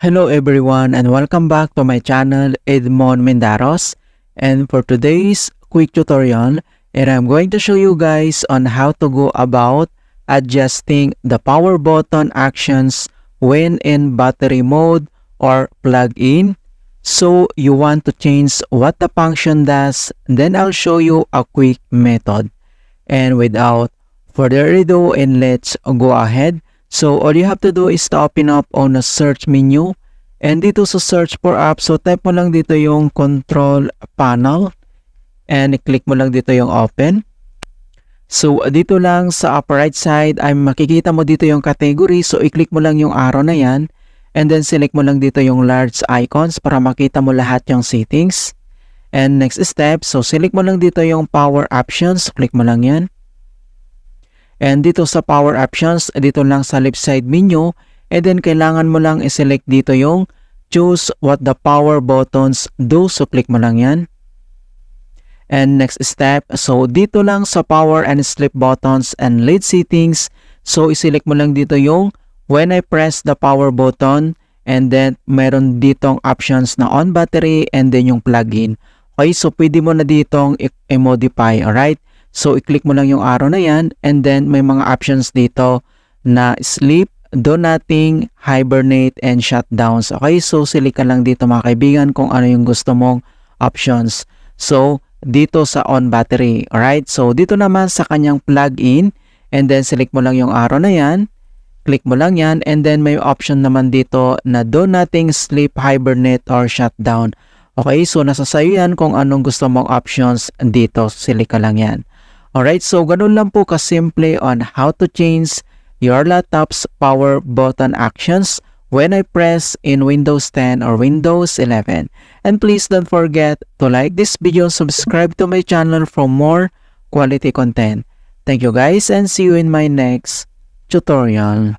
Hello everyone and welcome back to my channel Edmond Mendaros, and for today's quick tutorial I'm going to show you guys on how to go about adjusting the power button actions when in battery mode or plug-in. So you want to change what the function does, then I'll show you a quick method. And without further ado, and let's go ahead. So all you have to do is to open up on the search menu, and dito sa search for app, so type mo lang dito yung control panel and click mo lang dito yung open. So dito lang sa upper right side ay makikita mo dito yung category, so i-click mo lang yung arrow na yan and then select mo lang dito yung large icons para makita mo lahat yung settings. And next step, so select mo lang dito yung power options, click mo lang yan. And dito sa power options, dito lang sa left side menu, and then kailangan mo lang i-select dito yung choose what the power buttons do, so click mo lang yan. And next step, so dito lang sa power and sleep buttons and lead settings, so i-select mo lang dito yung when I press the power button, and then meron ditong options na on battery and then yung plug-in. Okay, so pwede mo na ditong i-modify, alright? So i-click mo lang yung arrow na yan, and then may mga options dito na sleep, do nothing, hibernate, and shutdowns. Okay, so select ka lang dito mga kaibigan kung ano yung gusto mong options. So dito sa on battery, alright? So dito naman sa kanyang plug-in, and then select mo lang yung arrow na yan, click mo lang yan, and then may option naman dito na do nothing, sleep, hibernate, or shutdown. Okay, so nasa sayo yan kung anong gusto mong options dito, select ka lang yan. Alright, so ganun lang po kasimple on how to change your laptop's power button actions when I press in Windows 10 or Windows 11. And please don't forget to like this video, subscribe to my channel for more quality content. Thank you guys and see you in my next tutorial.